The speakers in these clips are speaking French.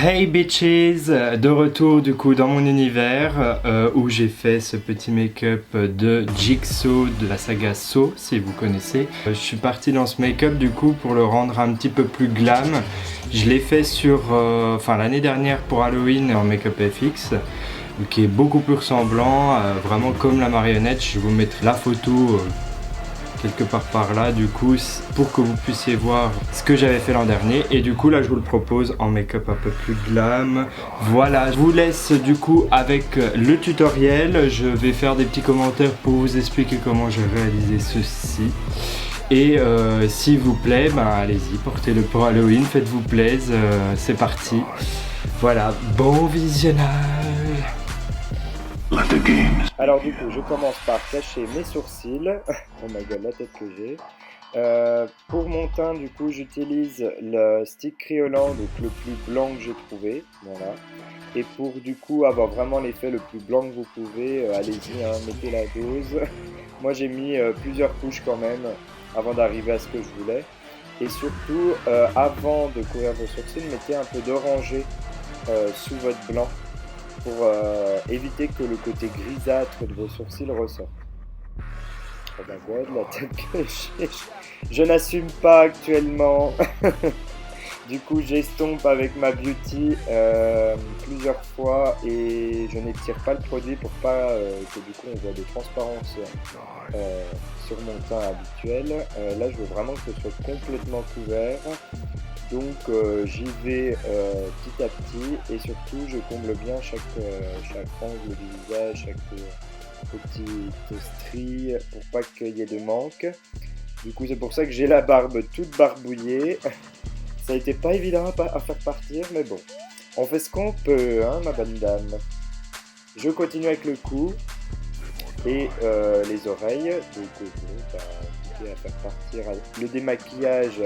Hey bitches, de retour du coup dans mon univers où j'ai fait ce petit make-up de Jigsaw de la saga Saw si vous connaissez. Je suis parti dans ce make-up du coup pour le rendre un petit peu plus glam. Je l'ai fait sur, l'année dernière pour Halloween en make-up FX qui est beaucoup plus ressemblant, vraiment comme la marionnette. Je vous mettrai la photo quelque part par là du coup pour que vous puissiez voir ce que j'avais fait l'an dernier, et du coup là je vous le propose en make-up un peu plus glam. Voilà, je vous laisse du coup avec le tutoriel. Je vais faire des petits commentaires pour vous expliquer comment j'ai réalisé ceci, et s'il vous plaît, allez-y, portez-le pour Halloween, faites-vous plaisir, c'est parti. Voilà, bon visionnage. Alors du coup, je commence par cacher mes sourcils. Oh my god, la tête que j'ai. Pour mon teint, du coup, j'utilise le stick criolant, donc le plus blanc que j'ai trouvé. Voilà. Et pour du coup avoir vraiment l'effet le plus blanc que vous pouvez, allez-y, hein, mettez la dose. Moi, j'ai mis plusieurs couches quand même avant d'arriver à ce que je voulais. Et surtout, avant de couvrir vos sourcils, mettez un peu d'orangé sous votre blanc, pour éviter que le côté grisâtre de vos sourcils ressorte. Oh my god, la tête que j'ai. Je n'assume pas actuellement. Du coup, j'estompe avec ma beauty plusieurs fois et je n'étire pas le produit pour pas que du coup on voit des transparences sur mon teint habituel. Là, je veux vraiment que ce soit complètement couvert. Donc j'y vais petit à petit, et surtout je comble bien chaque angle du visage, chaque petite strie pour pas qu'il y ait de manque. Du coup c'est pour ça que j'ai la barbe toute barbouillée. Ça a été pas évident à faire partir, mais bon, on fait ce qu'on peut, hein ma bonne dame. Je continue avec le cou et les oreilles. Donc à faire partir le démaquillage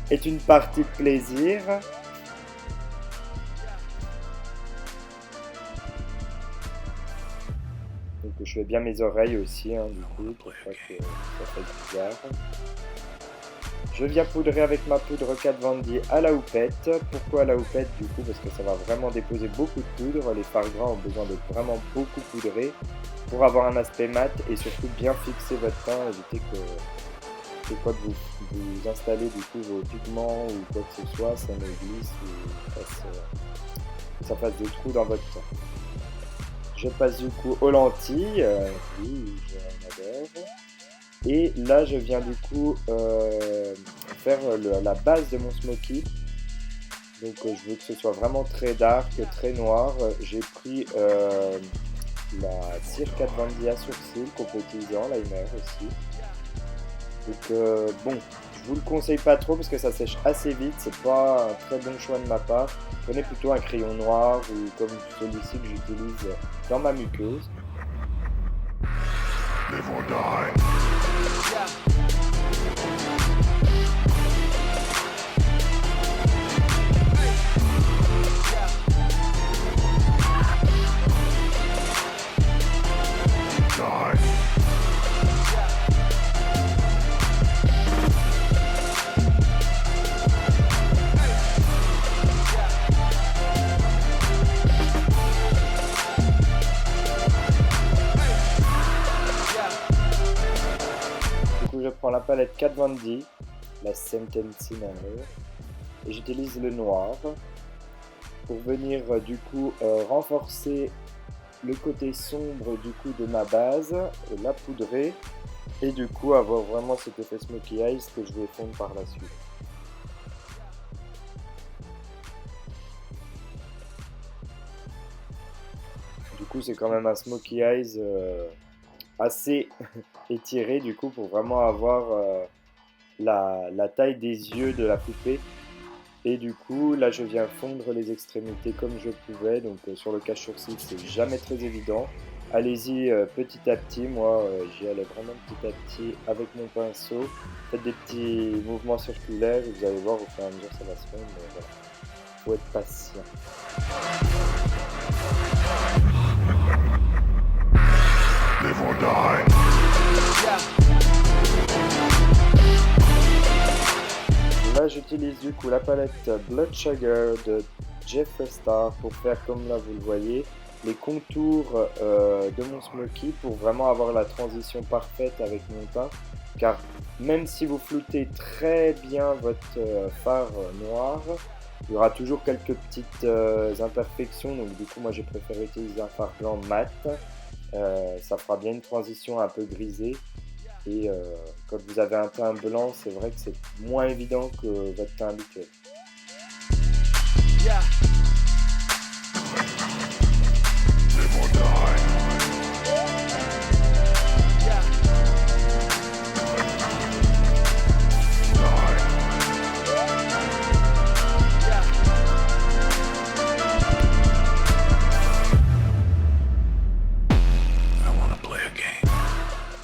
est une partie de plaisir. Donc je fais bien mes oreilles aussi, hein, du coup, pour pas que ça fasse bizarre. Je viens poudrer avec ma poudre Kat Von D à la houppette. Pourquoi à la houppette du coup? Parce que ça va vraiment déposer beaucoup de poudre. Les fards gras ont besoin de vraiment beaucoup poudrer pour avoir un aspect mat et surtout bien fixer votre teint, éviter que quand vous installez du coup vos pigments ou quoi que ce soit, ça ne glisse ou ça fasse des trous dans votre teint. Je passe du coup aux lentilles, oui, j'en adore. Et là je viens du coup faire la base de mon smoky. Donc je veux que ce soit vraiment très dark, très noir. J'ai pris la cire Kat Von D à sourcils qu'on peut utiliser en liner aussi. Donc bon, je vous le conseille pas trop parce que ça sèche assez vite, c'est pas un très bon choix de ma part. Prenez plutôt un crayon noir ou comme celui-ci que j'utilise dans ma muqueuse. Live or die. Je prends la palette Kat Von D, la Sentencing, et j'utilise le noir pour venir du coup renforcer le côté sombre du coup de ma base, la poudrer, et du coup avoir vraiment cet effet smoky eyes que je vais fondre par la suite. Du coup c'est quand même un smoky eyes assez étiré du coup pour vraiment avoir la taille des yeux de la poupée. Et du coup là je viens fondre les extrémités comme je pouvais, donc sur le cache-sourcil c'est jamais très évident. Allez-y petit à petit, moi j'y allais vraiment petit à petit avec mon pinceau. Faites des petits mouvements circulaires et vous allez voir au fur et à mesure ça va se faire, mais voilà, faut être patient. Live or die. Là j'utilise du coup la palette Blood Sugar de Jeffree Star pour faire, comme là vous le voyez, les contours de mon smoky pour vraiment avoir la transition parfaite avec mon teint. Car même si vous floutez très bien votre fard noir, il y aura toujours quelques petites imperfections. Donc du coup moi j'ai préféré utiliser un fard blanc mat. Ça fera bien une transition un peu grisée. Et quand vous avez un teint blanc, c'est vrai que c'est moins évident que votre teint habituel. Yeah.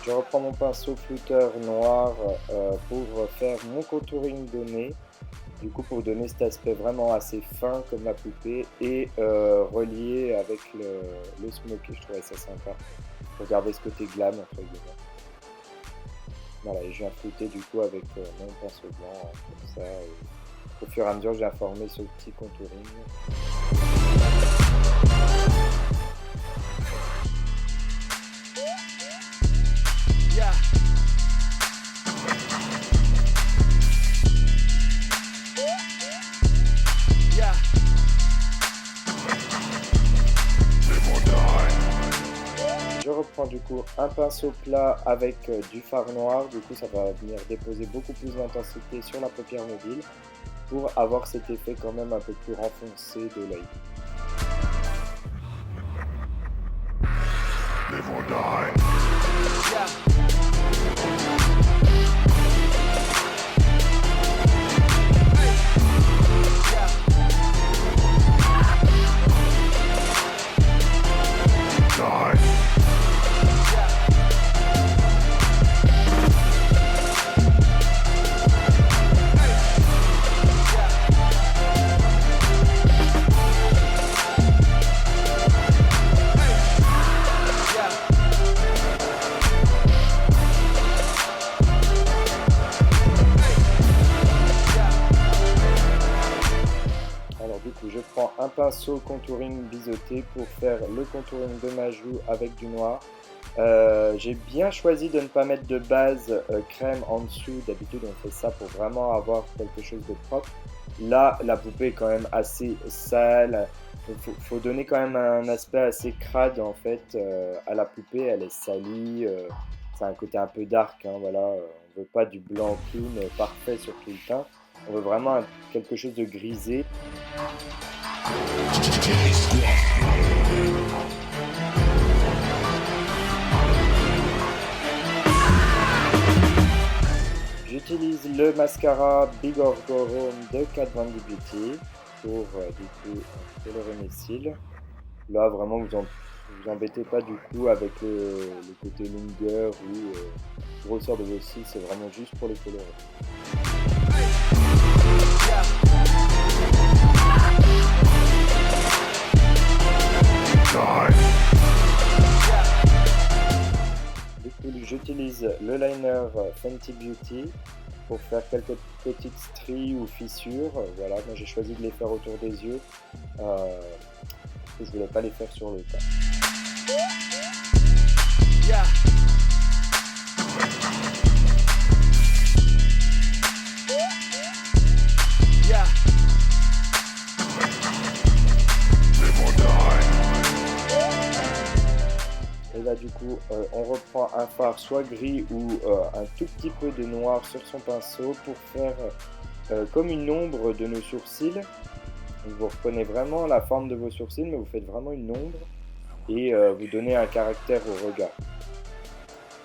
Je reprends mon pinceau flouteur noir pour faire mon contouring de nez, du coup pour donner cet aspect vraiment assez fin comme la poupée et relié avec le smoky. Je trouvais ça sympa pour garder ce côté glam entre guillemets. Voilà, et je viens flouter du coup avec mon pinceau blanc comme ça, et au fur et à mesure je viens former ce petit contouring. Yeah. Yeah. Je reprends du coup un pinceau plat avec du fard noir, du coup ça va venir déposer beaucoup plus d'intensité sur la paupière mobile pour avoir cet effet quand même un peu plus renfoncé de l'œil. Live or die. Yeah. Je prends un pinceau contouring biseauté pour faire le contouring de ma joue avec du noir. J'ai bien choisi de ne pas mettre de base crème en dessous. D'habitude on fait ça pour vraiment avoir quelque chose de propre. Là la poupée est quand même assez sale. Il faut donner quand même un aspect assez crade en fait à la poupée. Elle est salie, c'est un côté un peu dark, hein, voilà. On ne veut pas du blanc clean parfait sur tout le teint. On veut vraiment quelque chose de grisé. J'utilise le mascara Bigorgoro de Kat Von D Beauty pour du coup colorer mes cils. Là vraiment vous embêtez pas du coup avec le côté longueur ou grosseur de vos cils, c'est vraiment juste pour les colorer. Du coup, j'utilise le liner Fenty Beauty pour faire quelques petites stries ou fissures. Voilà, moi j'ai choisi de les faire autour des yeux parce que je voulais pas les faire sur le teint. Yeah. Et là du coup on reprend un fard soit gris ou un tout petit peu de noir sur son pinceau pour faire comme une ombre de nos sourcils. Vous reprenez vraiment la forme de vos sourcils mais vous faites vraiment une ombre et vous donnez un caractère au regard.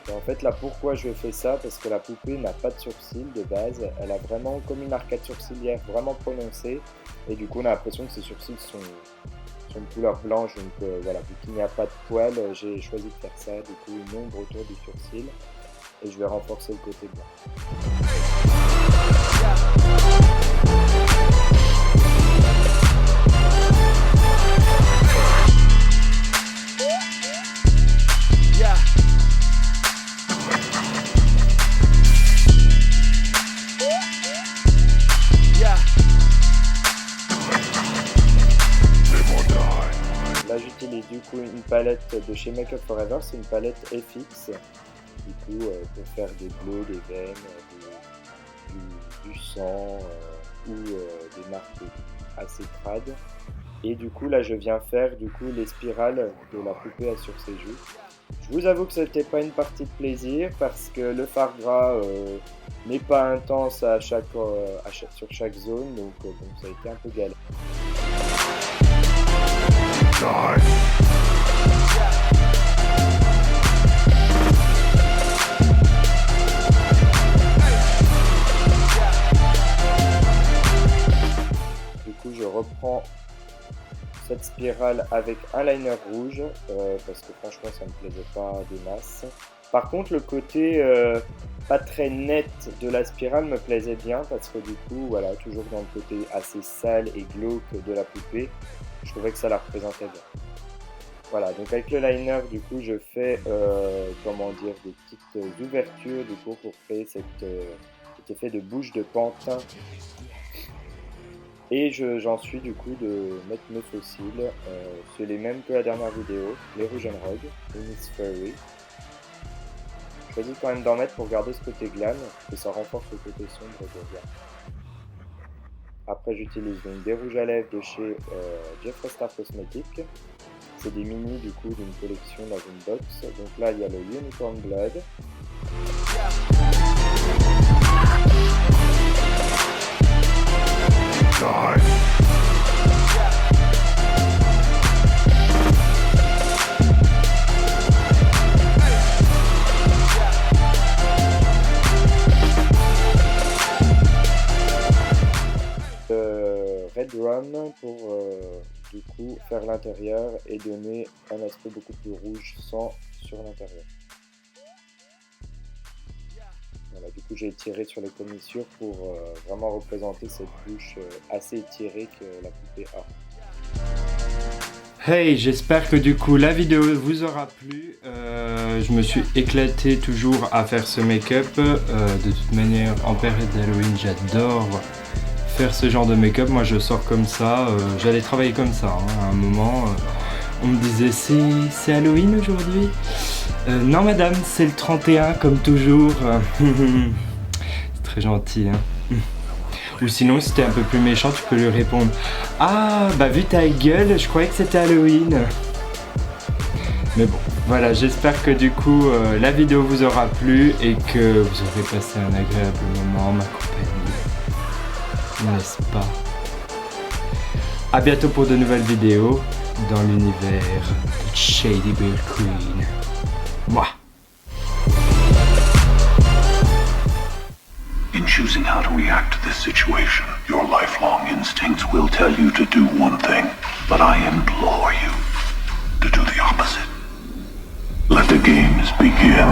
Et en fait là pourquoi je fais ça, parce que la poupée n'a pas de sourcils de base, elle a vraiment comme une arcade sourcilière vraiment prononcée et du coup on a l'impression que ses sourcils sont de couleur blanche, donc voilà, vu qu'il n'y a pas de poils, j'ai choisi de faire ça, du coup une ombre autour du sourcil et je vais renforcer le côté blanc. là j'utilise du coup une palette de chez Make Up For Ever, c'est une palette FX, du coup pour faire des bleus, des veines, du sang ou des marques assez crades. Et du coup là je viens faire du coup les spirales de la poupée sur ses joues. Je vous avoue que c'était pas une partie de plaisir parce que le fard gras n'est pas intense sur chaque zone, donc bon, ça a été un peu galère. Du coup je reprends cette spirale avec un liner rouge parce que franchement ça me plaisait pas des masses. Par contre le côté pas très net de la spirale me plaisait bien parce que du coup voilà, toujours dans le côté assez sale et glauque de la poupée, je trouvais que ça la représentait bien. Voilà, donc avec le liner du coup je fais comment dire, des petites ouvertures du coup pour créer cet effet de bouche de pantin. Et j'en suis du coup de mettre mes fossiles, c'est les mêmes que la dernière vidéo, les Rouge and Rogue, et Miss Fairy. Je choisis quand même d'en mettre pour garder ce côté glam, et ça renforce le côté sombre de glam. Après j'utilise donc des rouges à lèvres de chez Jeffree Star Cosmetics. C'est des mini du coup d'une collection dans une box. Donc là il y a le Unicorn Blood. Red Rum pour du coup faire l'intérieur et donner un aspect beaucoup plus rouge sans sur l'intérieur. Voilà, du coup j'ai étiré sur les commissures pour vraiment représenter cette bouche assez étirée que la poupée a. Hey, j'espère que du coup la vidéo vous aura plu. Je me suis éclaté toujours à faire ce make-up. De toute manière, en période d'Halloween, j'adore faire ce genre de make-up. Moi je sors comme ça, j'allais travailler comme ça hein. À un moment on me disait c'est Halloween aujourd'hui, non madame c'est le 31 comme toujours. C'est très gentil hein. Ou sinon si t'es un peu plus méchant tu peux lui répondre ah bah vu ta gueule je croyais que c'était Halloween. Mais bon voilà, j'espère que du coup la vidéo vous aura plu et que vous aurez passé un agréable moment en ma compagnie. N'est-ce pas? A bientôt pour de nouvelles vidéos dans l'univers de Shady Bear Queen. Moi. In choosing how to react to this situation, your lifelong instincts will tell you to do one thing, but I implore you to do the opposite. Let the games begin.